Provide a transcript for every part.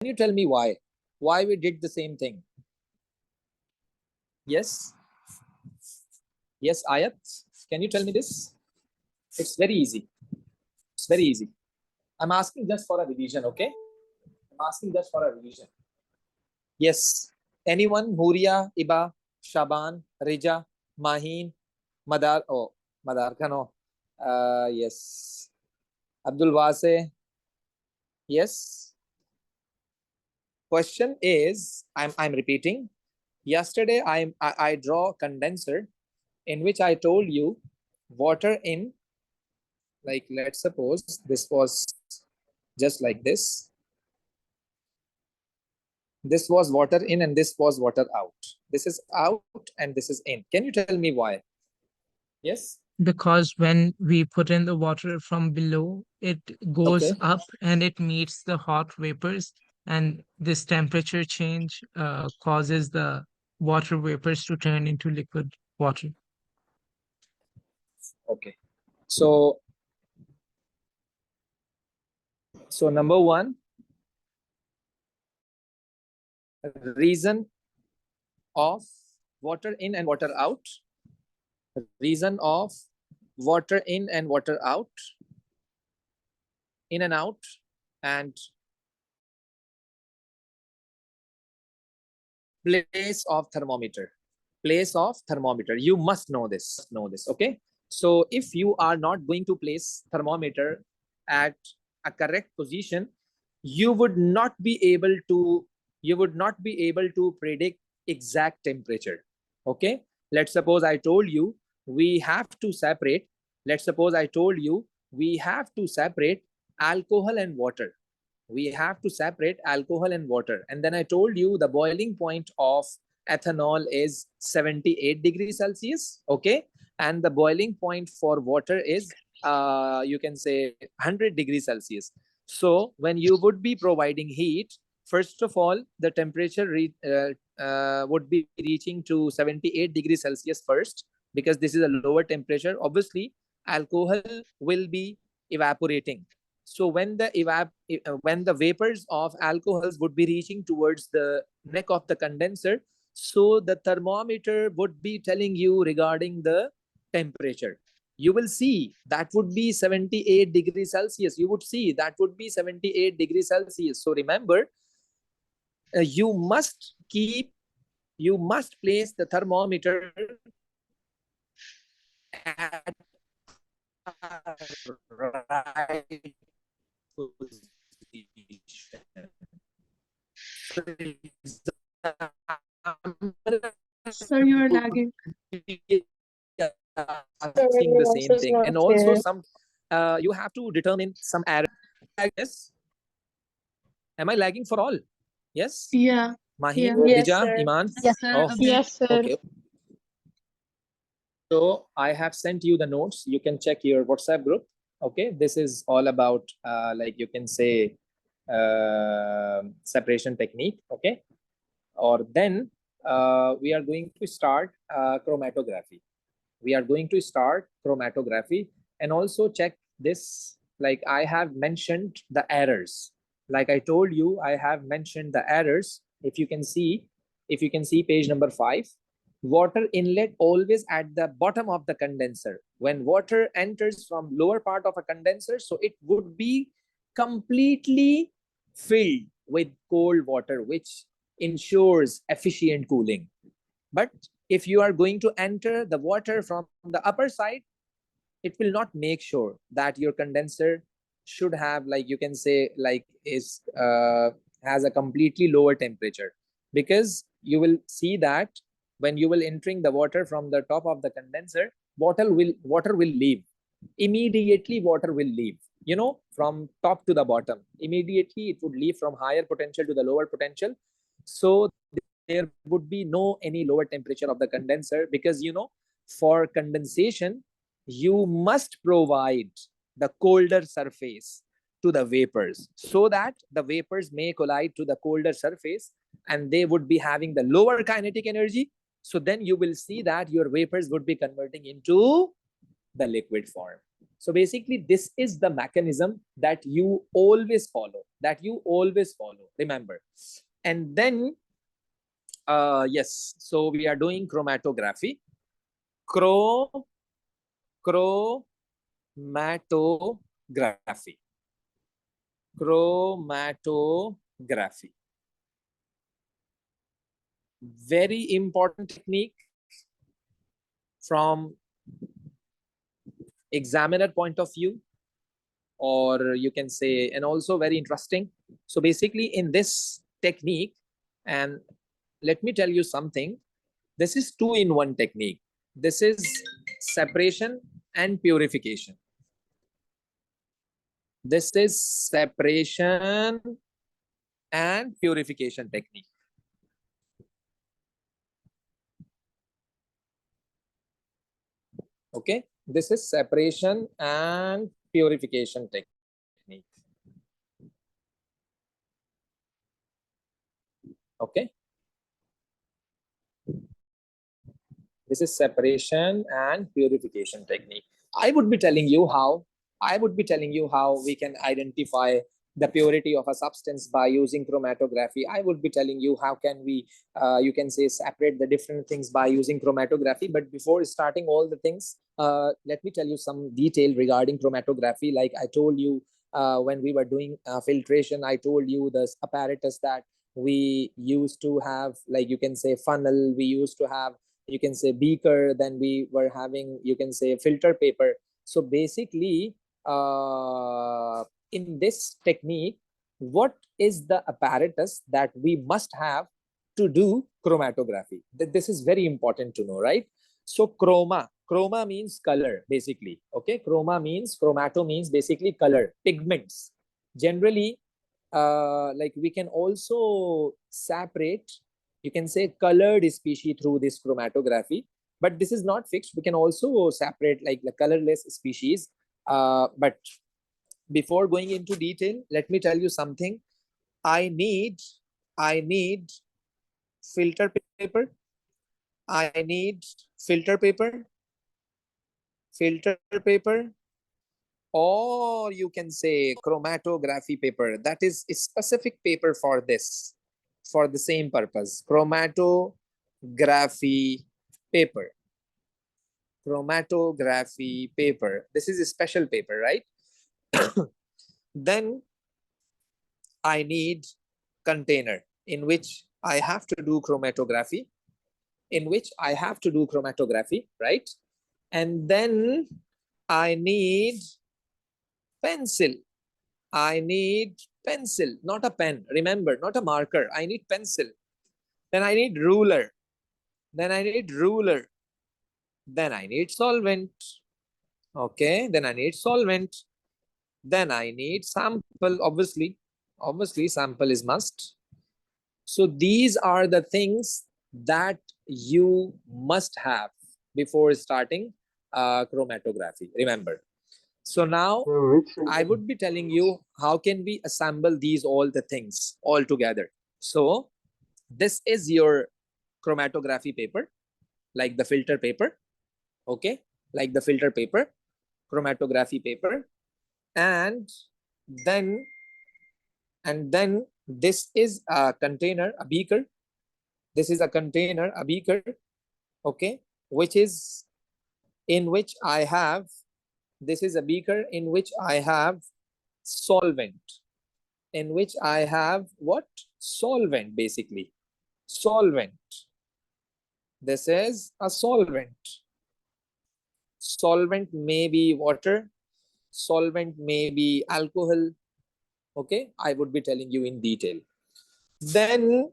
you tell me why? Why we did the same thing? Yes? Yes, Ayat? Can you tell me this? It's very easy. It's very easy. I'm asking just for a revision, okay? I'm asking just for a revision. Yes. Anyone? Huria, Iba, Shaban, Rija, Mahin, Madar. Oh, Madar Kano. Yes. Abdul Wase. Yes. Question is, I'm repeating. Yesterday, I draw condenser in which I told you water in, like let's suppose this was just like this. This was water in and this was water out. This is out and this is in. Can you tell me why? Yes? Because when we put in the water from below, it goes Okay. up and it meets the hot vapors, and this temperature change causes the water vapors to turn into liquid water. Okay. So number one, reason of water in and water out. Reason of water in and water out. In and out. And place of thermometer. Place of thermometer. You must know this. Okay. So if you are not going to place thermometer at a correct position, you would not be able to predict exact temperature. Okay. Let's suppose I told you we have to separate. Let's suppose I told you we have to separate alcohol and water. We have to separate alcohol and water. And then I told you the boiling point of ethanol is 78 degrees Celsius. Okay. And the boiling point for water is, you can say 100 degrees Celsius. So when you would be providing heat, first of all, the temperature would be reaching to 78 degrees Celsius first, because this is a lower temperature. Obviously, alcohol will be evaporating. So when the vapors of alcohols would be reaching towards the neck of the condenser, so the thermometer would be telling you regarding the temperature. You will see that would be 78 degrees Celsius. You would see that would be 78 degrees Celsius. So remember, you must place the thermometer at right position. Sir, you are lagging. Asking the same thing, and also some you have to determine some error. Yes. Am I lagging for all? Yes. Yeah. Mahin, Yes, Rija, sir. Iman. Yes, sir. Oh, Yes, sir. okay. So I have sent you the notes. You can check your WhatsApp group. Okay, this is all about like you can say separation technique. Okay, or then we are going to start chromatography. We are going to start chromatography, and also check this. Like I have mentioned the errors. Like I told you, I have mentioned the errors. If you can see page number 5. Water inlet always at the bottom of the condenser. When water enters from lower part of a condenser, so it would be completely filled with cold water, which ensures efficient cooling. But if you are going to enter the water from the upper side, it will not make sure that your condenser should have, like you can say, like is has a completely lower temperature, because you will see that when you will entering the water from the top of the condenser, water will leave immediately. Water will leave, from top to the bottom immediately. It would leave from higher potential to the lower potential. So there would be no any lower temperature of the condenser, because for condensation you must provide the colder surface to the vapors, so that the vapors may collide to the colder surface, and they would be having the lower kinetic energy. So then you will see that your vapors would be converting into the liquid form. So basically, this is the mechanism that you always follow, remember. And then, yes, so we are doing chromatography. Chromatography. Chromatography. Very important technique from examiner point of view, or you can say, and also very interesting. So basically in this technique, and let me tell you something, this is 2-in-1 technique. This is separation and purification. This is separation and purification technique. Okay, this is separation and purification technique. Okay, this is separation and purification technique. I would be telling you how we can identify the purity of a substance by using chromatography. I would be telling you how can we you can say separate the different things by using chromatography. But before starting all the things, let me tell you some detail regarding chromatography. Like I told you, when we were doing filtration, I told you this apparatus that we used to have, like you can say funnel, we used to have, you can say beaker, then we were having, you can say filter paper. So basically, in this technique, what is the apparatus that we must have to do chromatography? This is very important to know, right? So chroma means color, basically. Okay, chromato means basically color, pigments. Generally, like we can also separate, you can say colored species through this chromatography, but this is not fixed. We can also separate like the colorless species. But before going into detail, let me tell you something. I need filter paper. I need filter paper, or you can say chromatography paper. That is a specific paper for this, for the same purpose. Chromatography paper. Chromatography paper. This is a special paper, right? Then I need container in which I have to do chromatography, right? And then I need pencil. I need pencil, not a pen. Remember, not a marker. I need pencil. Then I need ruler. Then I need solvent. Okay, then I need solvent. Then I need sample, obviously. Obviously, sample is must. So these are the things that you must have before starting chromatography. Remember. So now I would be telling you how can we assemble these all the things all together. So this is your chromatography paper, like the filter paper. Okay, like the filter paper, chromatography paper. And then this is a container, a beaker. This is a container, a beaker. Okay, which is in which I have, this is a beaker in which I have solvent, in which I have what? Solvent, basically. Solvent. This is a solvent. Solvent may be water. Solvent may be alcohol. Okay, I would be telling you in detail. Then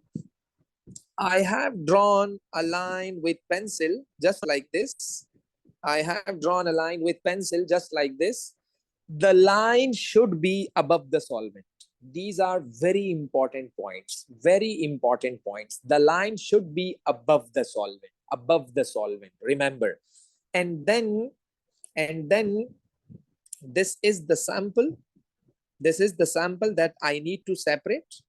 I have drawn a line with pencil just like this. I have drawn a line with pencil just like this. The line should be above the solvent. These are very important points. Very important points. The line should be above the solvent. Above the solvent. Remember. And then this is the sample. This is the sample that I need to separate.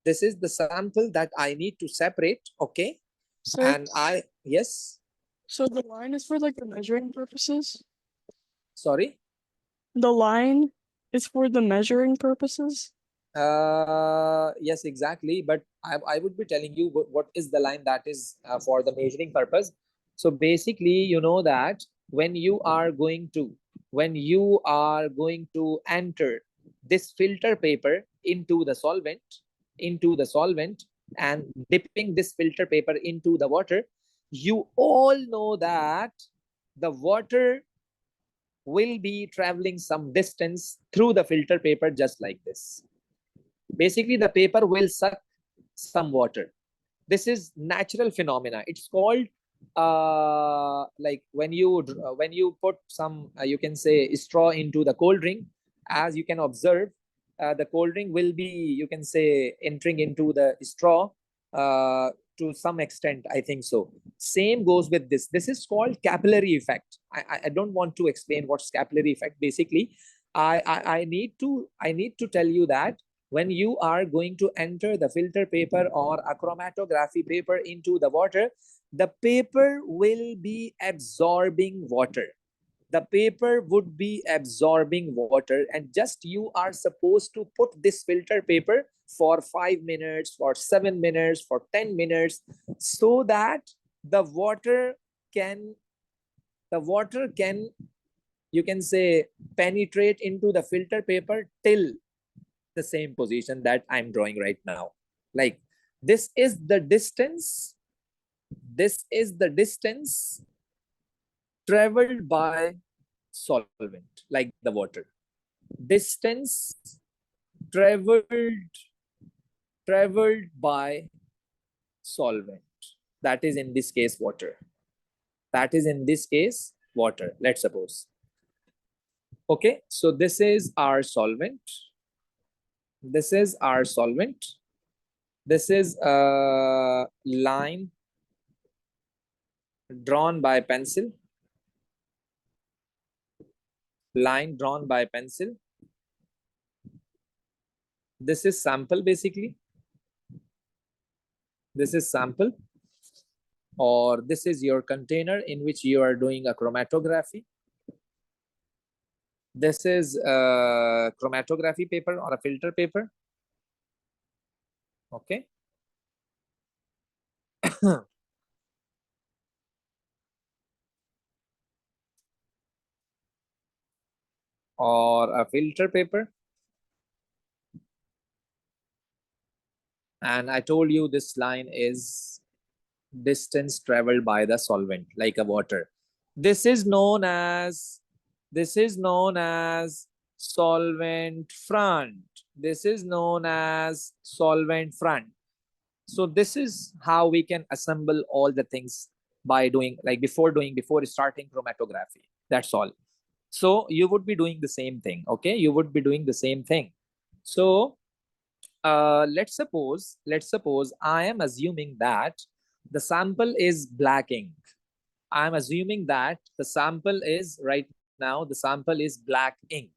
This is the sample that I need to separate. Okay. Sir, And I, yes. so the line is for like the measuring purposes? Sorry. The line is for the measuring purposes? Yes, exactly. But I would be telling you what is the line that is for the measuring purpose. So basically, you know that when you are going to enter this filter paper into the solvent, and dipping this filter paper into the water, you all know that the water will be traveling some distance through the filter paper just like this. Basically, the paper will suck some water. This is natural phenomena. It's called like when you put some you can say straw into the cold drink. As you can observe, the cold drink will be, you can say, entering into the straw uh, to some extent, I think so. Same goes with this. This is called capillary effect. I don't want to explain what's capillary effect. Basically, I need to tell you that when you are going to enter the filter paper or a chromatography paper into the water, the paper will be absorbing water. The paper would be absorbing water, and just you are supposed to put this filter paper for 5 minutes, for 7 minutes, for 10 minutes, so that the water can you can say penetrate into the filter paper till the same position that I'm drawing right now. Like this is the distance. This is the distance traveled by solvent, like the water. Distance traveled by solvent. That is in this case water. That is in this case water. Let's suppose. Okay, so this is our solvent. This is our solvent. This is a line drawn by pencil. Line drawn by pencil. This is sample basically. This is sample, or this is your container in which you are doing a chromatography. This is a chromatography paper or a filter paper. Okay. Or a filter paper. And I told you this line is distance traveled by the solvent, like a water. This is known as solvent front. This is known as solvent front. So this is how we can assemble all the things by doing, like before starting chromatography. That's all. So you would be doing the same thing. Okay, you would be doing the same thing. So let's suppose I am assuming that the sample is black ink. I am assuming that the sample is right now, the sample is black ink.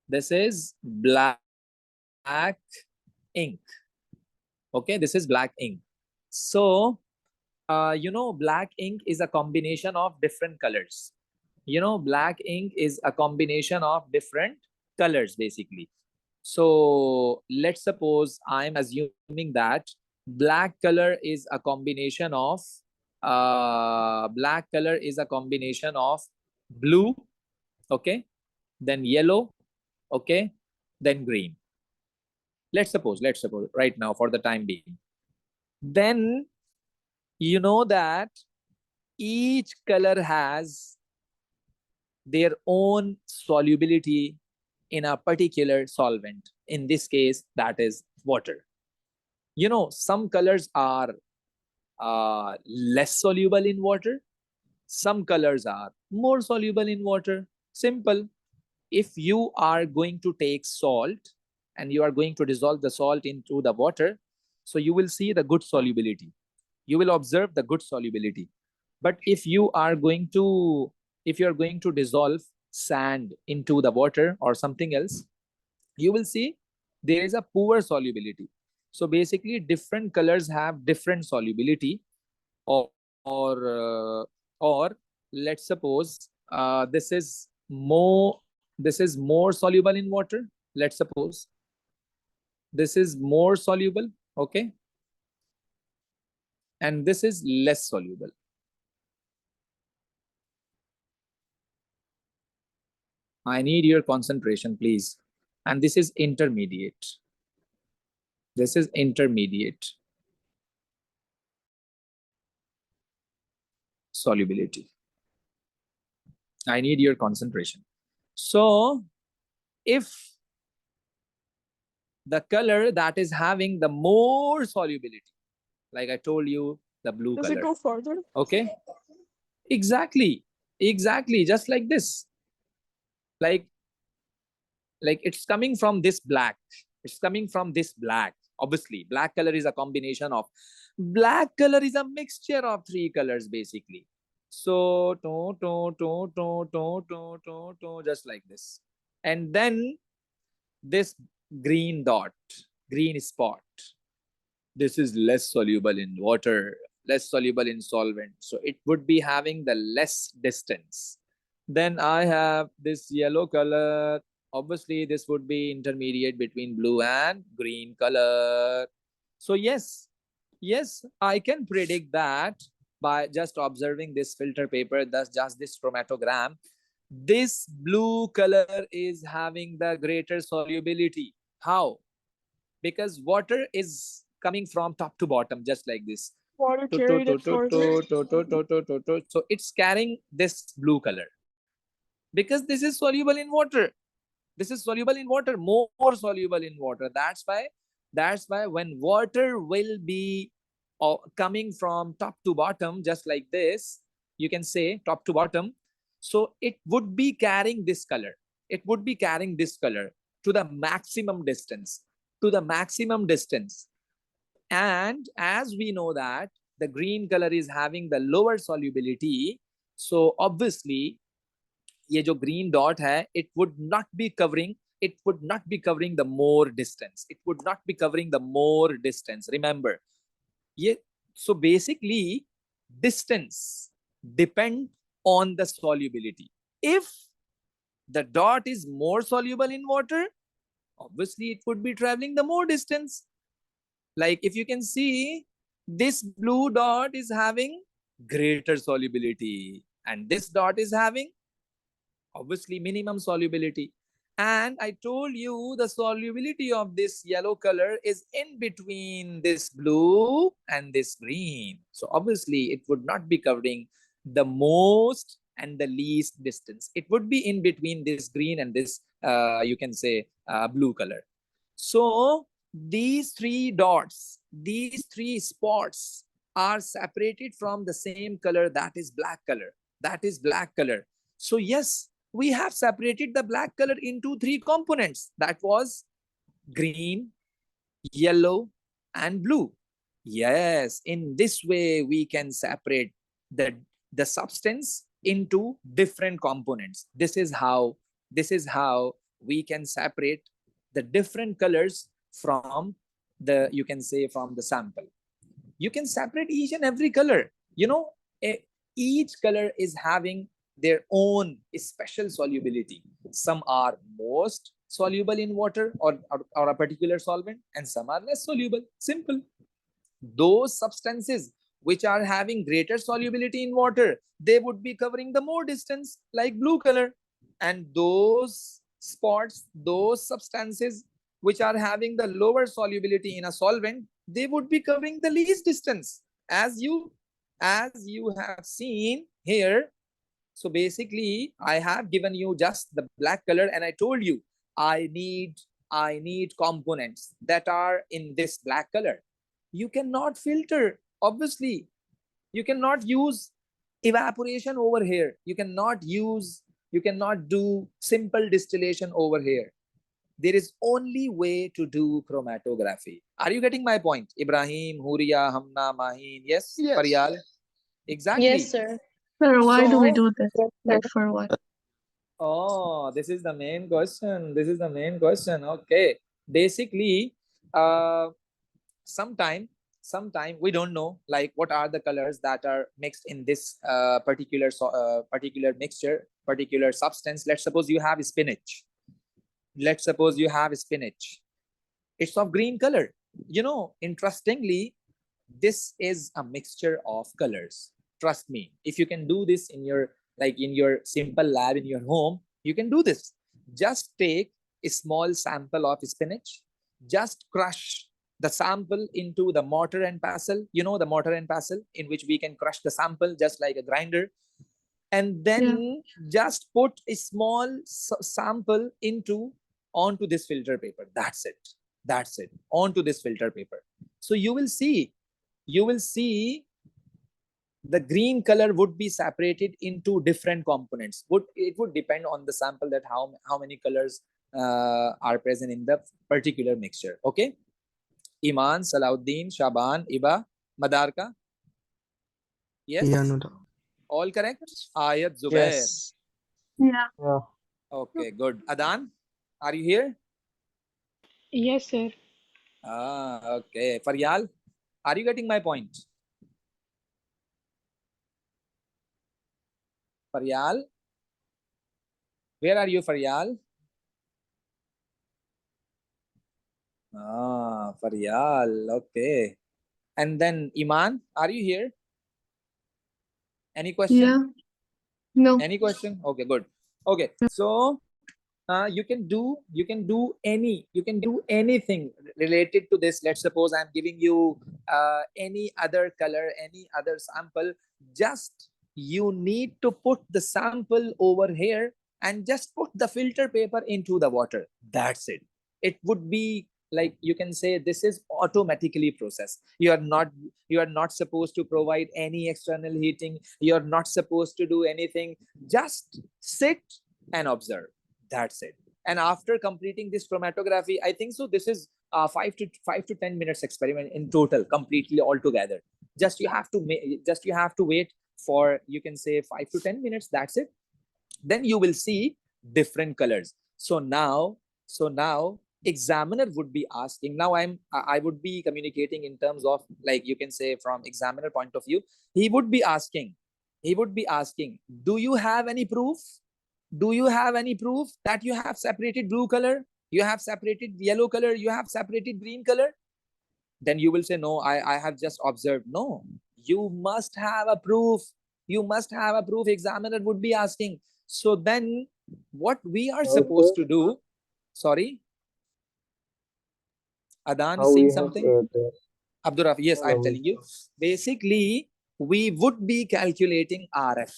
This is black ink. Okay, this is black ink. So you know, black ink is a combination of different colors. You know, black ink is a combination of different colors basically. So let's suppose I'm assuming that black color is a combination of blue, okay, then yellow, okay, then green. Let's suppose right now for the time being. Then you know that each color has their own solubility in a particular solvent. In this case, that is water. You know, some colors are less soluble in water. Some colors are more soluble in water. Simple. If you are going to take salt and you are going to dissolve the salt into the water, so you will see the good solubility. You will observe the good solubility. But if you are going to dissolve sand into the water or something else, you will see there is a poor solubility. So basically different colors have different solubility. Or or let's suppose this is this is more soluble in water. Let's suppose this is more soluble, okay, and this is less soluble. I need your concentration, please. And this is intermediate. This is intermediate solubility. I need your concentration. So if the color that is having the more solubility, like I told you, the blue Does color. it go farther? Okay. Exactly. Exactly. Just like this. Like it's coming from this black. It's coming from this black. Obviously, black color is a combination of black color is a mixture of three colors basically. So just like this. And then this green dot, green spot. This is less soluble in water, less soluble in solvent. So it would be having the less distance. Then I have this yellow color. Obviously, this would be intermediate between blue and green color. So yes, I can predict that by just observing this filter paper, thus just this chromatogram. This blue color is having the greater solubility. How? Because water is coming from top to bottom, just like this. Water carried it farther. So it's carrying this blue color because this is soluble in water. This is soluble in water, more soluble in water. That's why when water will be coming from top to bottom, just like this, you can say top to bottom. So it would be carrying this color. It would be carrying this color to the maximum distance. To the maximum distance. And as we know that the green color is having the lower solubility, so obviously ये जो green dot है, it would not be covering the more distance. It would not be covering the more distance. Remember, so basically distance depend on the solubility. If the dot is more soluble in water, obviously it would be traveling the more distance. Like if you can see, this blue dot is having greater solubility and this dot is having obviously minimum solubility. And I told you the solubility of this yellow color is in between this blue and this green. So obviously it would not be covering the most and the least distance. It would be in between this green and this, you can say, blue color. So these three dots, these three spots are separated from the same color, that is black color. That is black color. So yes, we have separated the black color into three components. That was green, yellow, and blue. Yes, in this way, we can separate the substance into different components. This is how we can separate the different colors from the, you can say, from the sample. You can separate each and every color. You know, each color is having their own special solubility. Some are most soluble in water or a particular solvent, and some are less soluble. Simple. Those substances which are having greater solubility in water, they would be covering the more distance, like blue color. And those spots, those substances which are having the lower solubility in a solvent, they would be covering the least distance, as you have seen here. So basically, I have given you just the black color, and I told you I need components that are in this black color. You cannot filter, obviously. You cannot use evaporation over here. You cannot do simple distillation over here. There is only way to do chromatography. Are you getting my point? Ibrahim, Huria, Hamna, Mahin, yes? Yes. Faryal? Exactly. Yes, sir. Sir, why do we So, do this? Yes, sir. Like for what? oh, this is the main question. This is the main question. Okay. Basically, sometime sometime we don't know like what are the colors that are mixed in this particular mixture, particular substance. Let's suppose you have spinach. Let's suppose you have spinach. It's of green color. You know, interestingly, this is a mixture of colors. Trust me, if you can do this in your simple lab in your home, you can do this. Just take a small sample of spinach, just crush the sample into the mortar and pestle. You know, the mortar and pestle in which we can crush the sample just like a grinder, and then just put a small sample onto this filter paper. That's it, onto this filter paper. So you will see the green color would be separated into different components. It would depend on the sample that how many colors are present in the particular mixture. Okay, Iman, Salauddin, Shaban, Iba, Madarka. Yes, all correct. Ayat, Zubair. Yes. Yeah. Yeah. Okay, good. Adan, are you here? Yes, sir. Okay. Faryal, are you getting my point? Faryal, where are you, Faryal? Faryal. Okay. And then Iman, are you here? Any question? Yeah. No. Any question? Okay, good. Okay, so you can do anything related to this. Let's suppose I'm giving you any other color, any other sample. Just you need to put the sample over here and just put the filter paper into the water. That's it. It would be like, you can say this is automatically processed. You are not supposed to provide any external heating. You are not supposed to do anything. Just sit and observe. That's it. And after completing this chromatography, I think so this is 5 to 10 minutes experiment in total, completely all together. Just you have to wait for, you can say, 5 to 10 minutes. That's it. Then you will see different colors. So now examiner would be asking. Now I would be communicating in terms of, like, you can say from examiner point of view. He would be asking, do you have any proof? Do you have any proof that you have separated blue color, you have separated yellow color, you have separated green color? Then you will say, no, I have just observed. No, you must have a proof. You must have a proof. Examiner would be asking. So then what we are supposed to do, sorry, Adan is saying something. Abdur Rafi, yes, I'm telling you. Basically, we would be calculating RF.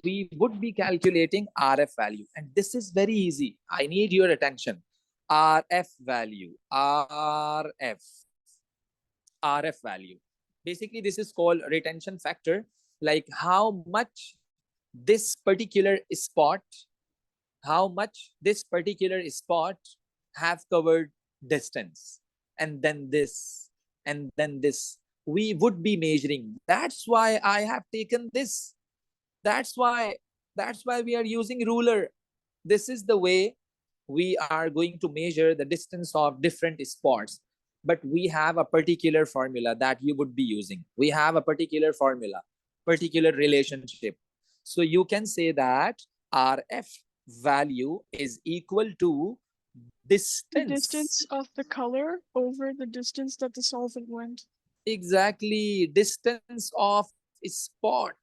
We would be calculating RF value. And this is very easy. I need your attention. RF value. RF value. Basically, this is called retention factor. Like how much this particular spot have covered distance, and then this, we would be measuring. That's why I have taken this. That's why we are using ruler. This is the way we are going to measure the distance of different spots. But we have a particular formula that you would be using. We have a particular formula, particular relationship. So you can say that RF value is equal to distance. The distance of the color over the distance that the solvent went. Exactly. Distance of spot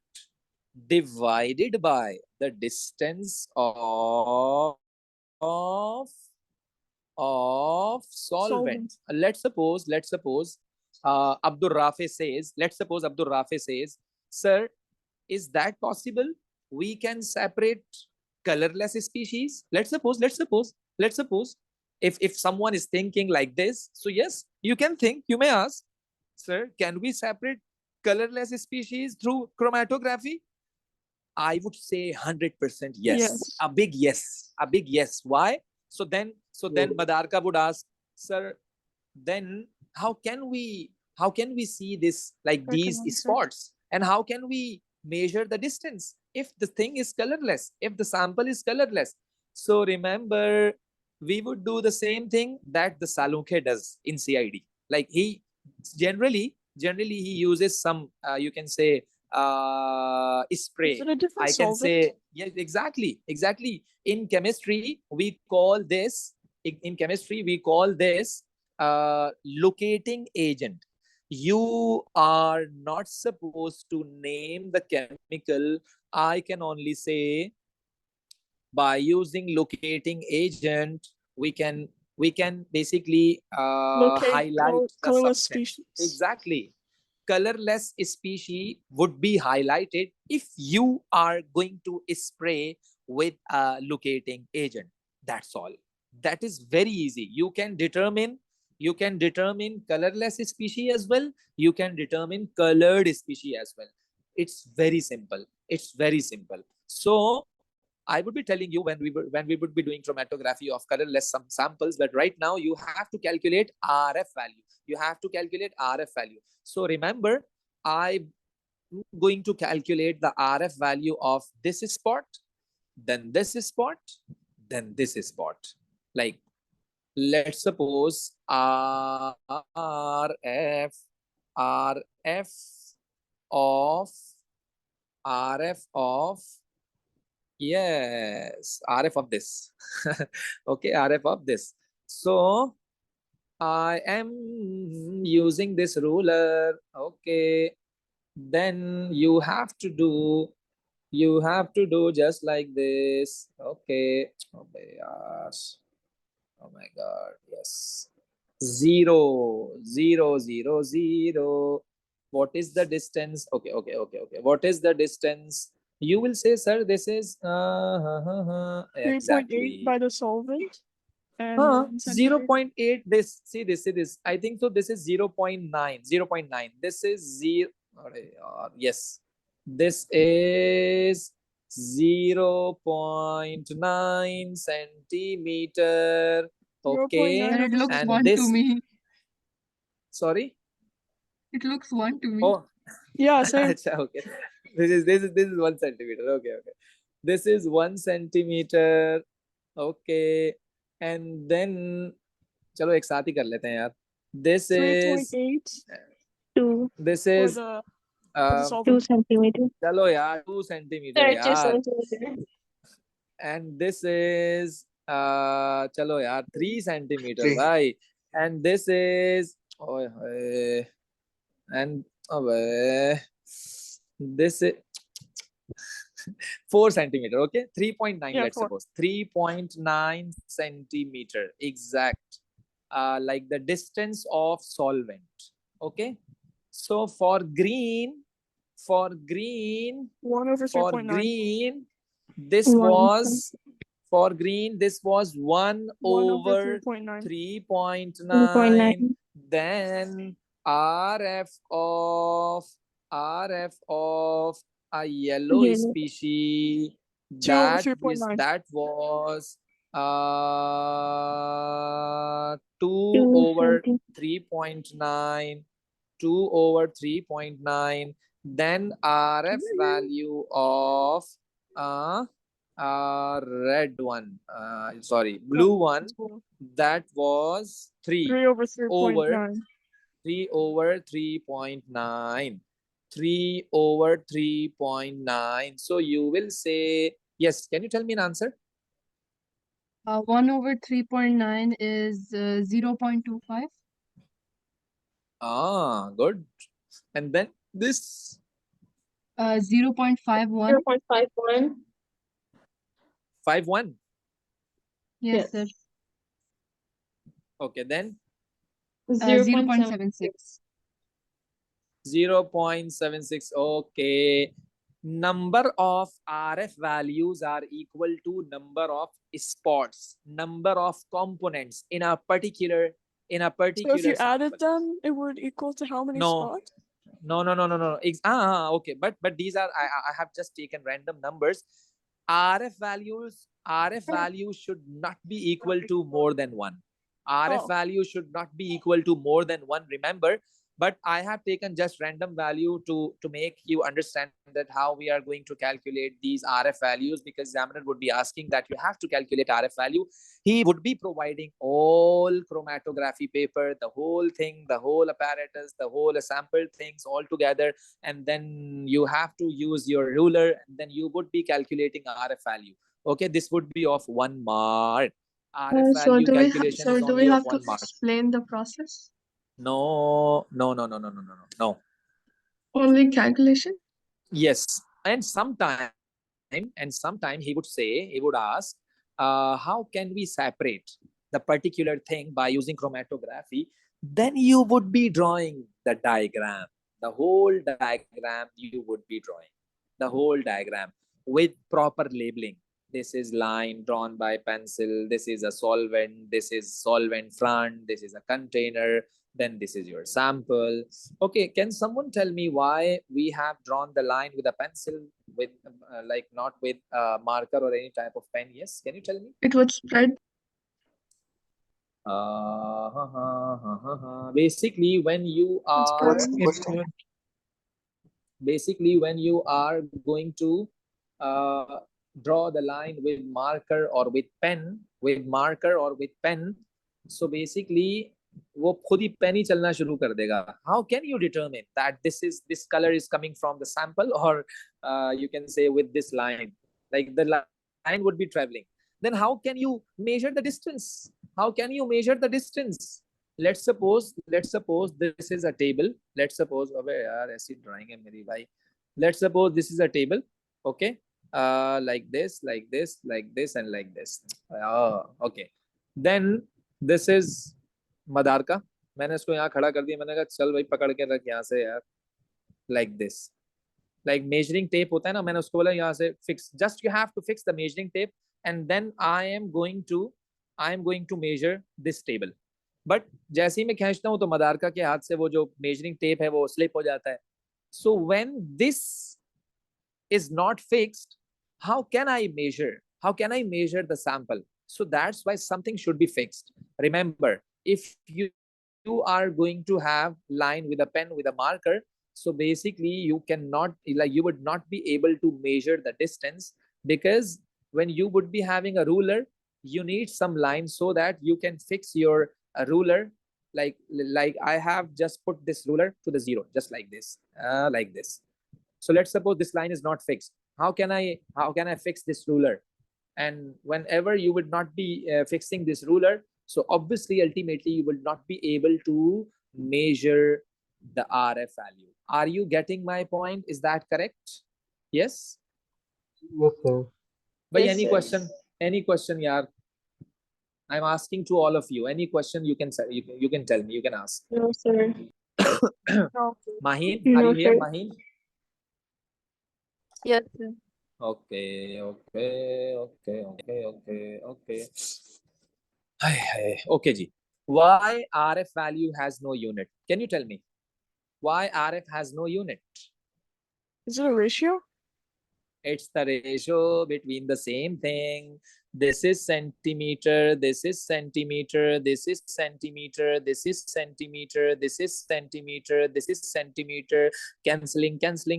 divided by the distance of solvent. Let's suppose Abdur Rafi says, sir, is that possible? We can separate colorless species. Let's suppose if someone is thinking like this, so yes, you can think, you may ask, sir, can we separate colorless species through chromatography? I would say 100% yes. A big yes. Why? So then Madarka would ask, sir, then how can we see this, like these spots, and how can we measure the distance if the thing is colorless, if the sample is colorless? So remember, we would do the same thing that the Salunke does in CID. Like generally he uses some you can say spray. Is it a different I can solvent? say, yes, exactly. In chemistry, we call this locating agent. You are not supposed to name the chemical. I can only say, by using locating agent, we can basically Locate highlight the colorless substance. species. Exactly. Colorless species would be highlighted if you are going to spray with a locating agent. That's all. That is very easy. You can determine colorless species as well. You can determine colored species as well. It's very simple. So I would be telling you when we would be doing chromatography of colorless some samples, but right now you have to calculate RF value. So remember, I'm going to calculate the RF value of this spot, then this spot, then this spot. Like, let's suppose RF of RF of yes, RF of this. Okay, RF of this. So I am using this ruler. Okay, then you have to do just like this. Okay. Oh my gosh. Oh my God. Yes. 0, 0, 0, 0. What is the distance? Okay. What is the distance? You will say, sir, this is 3.8 exactly. by the solvent. And 1 centimeter. 0.8. See this. I think so. This is 0.9. 0.9. This is 0. Yes. This is 0.9 centimeter. Okay. 0.9 And it over looks And 1 this, to me. sorry. It looks 1 to me. Oh, Yeah, same. acha, okay. This is 1 centimeter. Okay. This is 1 centimeter. Okay. And then चलो एक साथ ही कर लेते हैं यार. This is 3.8 2. this for is the 2 solvent. centimeter. चलो यार 2 centimeter 2 यार. centimeter. And this is चलो यार 3 centimeter 3. भाई. And this is ओए होए. And अबे this is 4 centimeter. Okay, 3.9. Yeah, Let's 4. suppose 3.9 centimeter exact. Like the distance of solvent. Okay, so for green 1 over 3.9. this 1. was for green this was 1 1 over over 3.9. 3.9. 3.9. Then RF of a yellow Yellow. species, 2 over that 3.9. was 2 2 over centimeter. 3.9. 2 over 3.9. Then RF value of red one, sorry, blue one, that was 3 3 over over 3.9. 3 over 3.9. 3 over 3.9. So you will say, yes, can you tell me an answer? 1 over 3.9 is 0.25. Good. And then this 0.51. 0.51. 5.1. Yes, sir. Okay, then 0.76. 0.76. Okay. Number of RF values are equal to number of spots, number of components in a particular So if you added sample. them, it would equal to how many No. spots? No. Okay. But these are I have just taken random numbers. RF values should not be equal to more than 1. RF Oh. value should not be equal to more than 1. Remember, but I have taken just random value to make you understand that how we are going to calculate these RF values, because examiner would be asking that you have to calculate RF value. He would be providing all chromatography paper, the whole thing, the whole apparatus, the whole sample things all together, and then you have to use your ruler, and then you would be calculating RF value. Okay, this would be of 1 mark. RF value calculation is only of 1 mark. Explain the process? No, no, no, no, no, no, no, no, no. Only calculation? Yes, and sometime he would say, he would ask, how can we separate the particular thing by using chromatography? Then you would be drawing the diagram, the whole diagram you would be drawing, the whole diagram with proper labeling. This is line drawn by pencil, this is a solvent, this is solvent front, this is a container, then this is your sample. Okay, can someone tell me why we have drawn the line with a pencil, with like not with a marker or any type of pen? Yes, can you tell me? It would spread. Basically, when you are What's the It would. basically when you are going to uh, draw the line with marker or with pen, so basically वो खुद ही pen ही चलना शुरू कर देगा. How can you determine that this color is coming from the sample, or you can say with this line, like the line would be traveling? Then how can you measure the distance? How can you measure the distance? Let's suppose this is a table. Let's suppose, अबे यार ऐसी drawing है मेरी भाई. Let's suppose this is a table. Okay, like this, and like this. Okay, then this is मदार का. मैंने इसको यहाँ खड़ा कर दिया. मैंने कहा चल भाई पकड़ के रख यहाँ से यार, like this. Like measuring tape होता है ना, मैंने उसको बोला यहाँ से fix. Just you have to fix the measuring tape, and then I am going to measure this table. But जैसे ही मैं खींचता हूँ तो मदारका के हाथ से वो जो measuring tape है वो slip हो जाता है. So when this is not fixed, how can I measure the sample? So that's why something should be fixed. Remember, if you are going to have line with a pen with a marker, so basically you cannot, like you would not be able to measure the distance, because when you would be having a ruler, you need some line so that you can fix your ruler. Like I have just put this ruler to the zero, just like this, like this. So let's suppose this line is not fixed. How can I fix this ruler? And whenever you would not be fixing this ruler, so obviously ultimately you will not be able to measure the RF value. Are you getting my point? Is that correct? Yes. Yes, sir. But Yes, any sir. question, yaar? I'm asking to all of you. Any question you can say, you can tell me, you can ask. No, sir. No. Maheen, No, are you here, sir. Maheen? Yes, sir. Okay. Okay, ji. Why RF value has no unit? Can you tell me why RF has no unit? Is it a ratio? It's the ratio between the same thing. This is centimeter, this is centimeter, this is centimeter, this is centimeter, this is centimeter, this is centimeter. Canceling, cancel.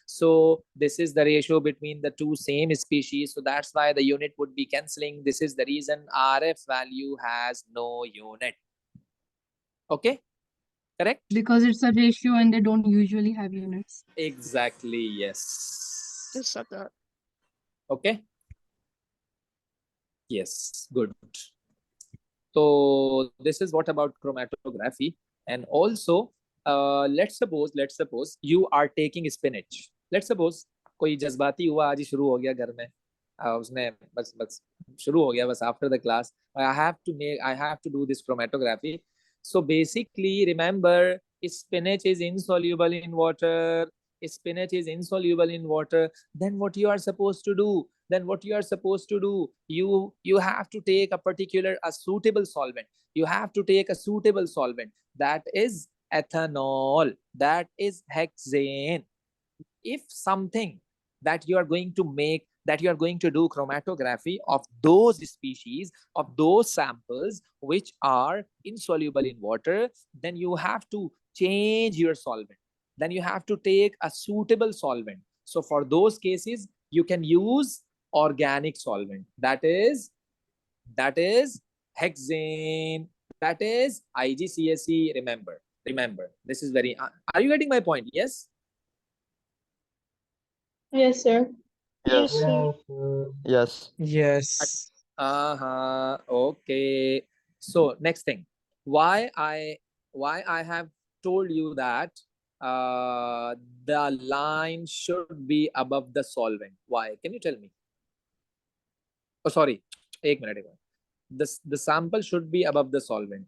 So this is the ratio between the two same species. So that's why the unit would be canceling. This is the reason RF value has no unit. Okay, correct? Because it's a ratio and they don't usually have units. Exactly, yes. Just said that. Okay. Yes, good. So this is what about chromatography. And also, let's suppose you are taking spinach. Let's suppose कोई जज्बाती हुआ आज ही शुरू हो गया घर में, उसने बस शुरू हो गया बस after the class. I have to do this chromatography. So basically, remember, spinach is insoluble in water. Spinach is insoluble in water. Then what you are supposed to do? You have to take a suitable solvent. You have to take a suitable solvent. That is ethanol. That is hexane. If something that you are going to make that you are going to do chromatography of those species, of those samples which are insoluble in water, then you have to change your solvent. Then you have to take a suitable solvent. So for those cases, you can use organic solvent. That is hexane. That is Igcse. Remember, this is very. Are you getting my point? Yes. Yes, sir. Yes, Yes. sir. Yes. Yes. Okay. So next thing, why I have told you that the line should be above the solvent. Why? Can you tell me? Oh, sorry. एक minute. The sample should be above the solvent,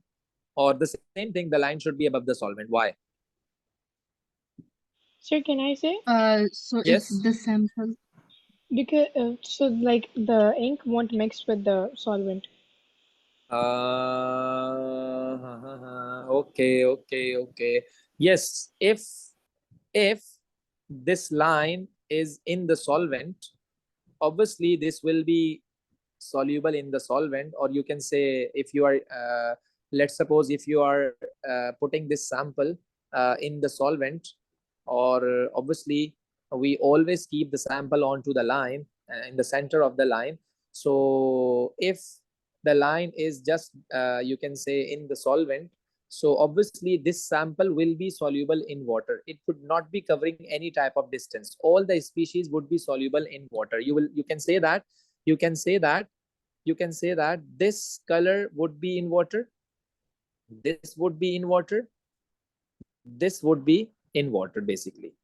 or the same thing. The line should be above the solvent. Why? Sir, can I say? So if Yes. the sample, Because so like the ink won't mix with the solvent. Okay. Yes, if this line is in the solvent, obviously this will be soluble in the solvent. Or you can say, if you are let's suppose if you are putting this sample in the solvent, or obviously we always keep the sample onto the line, in the center of the line. So if the line is just you can say in the solvent, so obviously this sample will be soluble in water. It would not be covering any type of distance. All the species would be soluble in water. You can say that this color would be in water, this would be in water, this would be in water. Basically,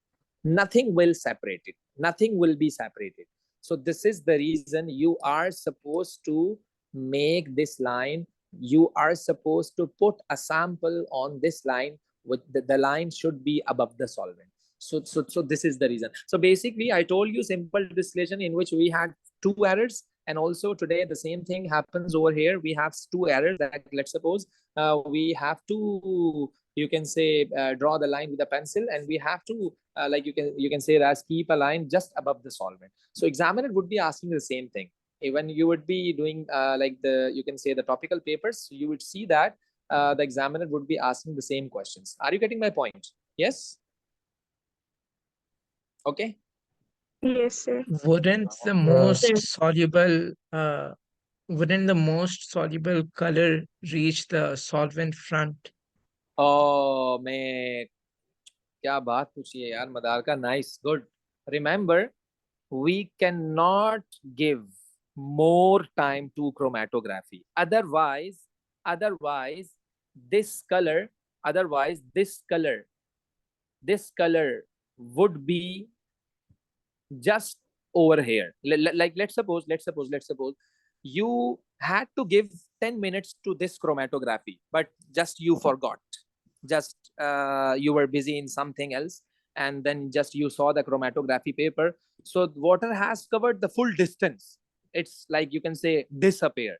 nothing will separate it, nothing will be separated. So this is the reason you are supposed to make this line. You are supposed to put a sample on this line, with the line should be above the solvent. So this is the reason. So basically I told you simple distillation in which we had two errors, and also today the same thing happens over here. We have two errors. That let's suppose we have to, you can say, draw the line with a pencil, and we have to like you can say that keep a line just above the solvent. So examiner would be asking the same thing. When you would be doing like the, you can say, the topical papers, you would see that the examiner would be asking the same questions. Are you getting my point? Yes. Okay. Yes, sir. Wouldn't the Sir. most soluble color reach the solvent front? Oh मैं क्या बात पूछी है यार मदार का. Nice, good. Remember, we cannot give more time to chromatography. Otherwise this color, otherwise this color would be just over here. Like let's suppose you had to give 10 minutes to this chromatography, but just you forgot. Just you were busy in something else, and then just you saw the chromatography paper. So water has covered the full distance. It's like, you can say, disappear.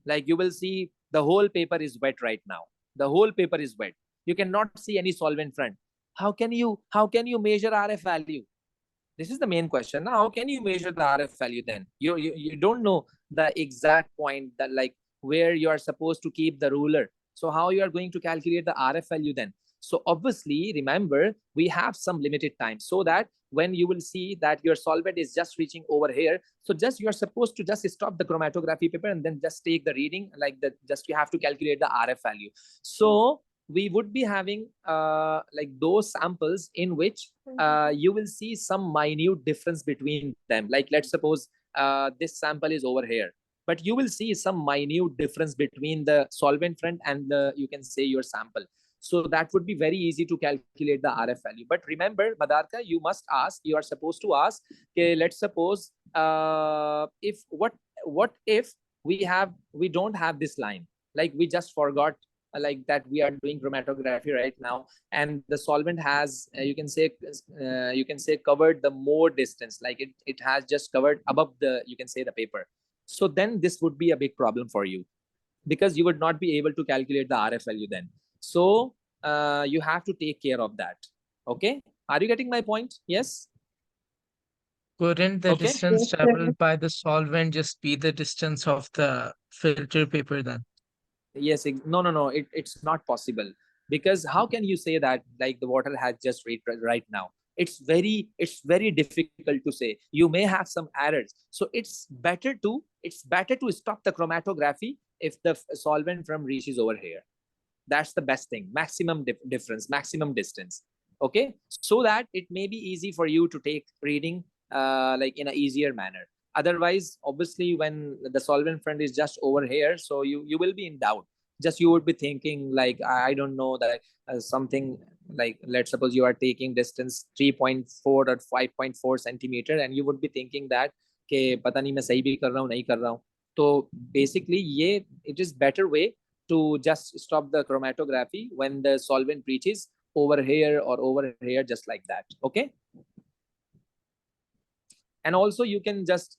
Like you will see the whole paper is wet right now. The whole paper is wet. You cannot see any solvent front. How can you measure RF value? This is the main question. Now, how can you measure the RF value then? You don't know the exact point, that like where you are supposed to keep the ruler. So how you are going to calculate the RF value then? So obviously, remember, we have some limited time, so that when you will see that your solvent is just reaching over here, so just you are supposed to just stop the chromatography paper and then just take the reading, like that. Just you have to calculate the RF value. So we would be having like those samples in which you will see some minute difference between them. Like let's suppose this sample is over here, but you will see some minute difference between the solvent front and the, you can say, your sample. So that would be very easy to calculate the RF value. But remember, Madarka, you must ask, you are supposed to ask, okay, let's suppose if what if we don't have this line, like we just forgot like that we are doing chromatography right now, and the solvent has you can say covered the more distance, like it has just covered above the, you can say, the paper. So then this would be a big problem for you, because you would not be able to calculate the RF value then. So you have to take care of that. Okay, are you getting my point? Yes. Wouldn't the Okay. distance Yes, sir. traveled by the solvent just be the distance of the filter paper then? Yes, no, it's not possible, because how can you say that like the water has just reached right now? It's very difficult to say. You may have some errors, so it's better to stop the chromatography if the solvent from reaches over here. That's the best thing. Maximum difference, maximum distance. Okay, so that it may be easy for you to take reading like in an easier manner. Otherwise, obviously, when the solvent front is just over here, so you will be in doubt. Just you would be thinking like, I don't know that something like, let's suppose you are taking distance 3.4 or 5.4 centimeter, and you would be thinking that कि पता नहीं मैं सही भी कर रहा हूँ नहीं कर रहा हूँ. तो basically ये it is better way to just stop the chromatography when the solvent reaches over here or over here, just like that. Okay. And also you can just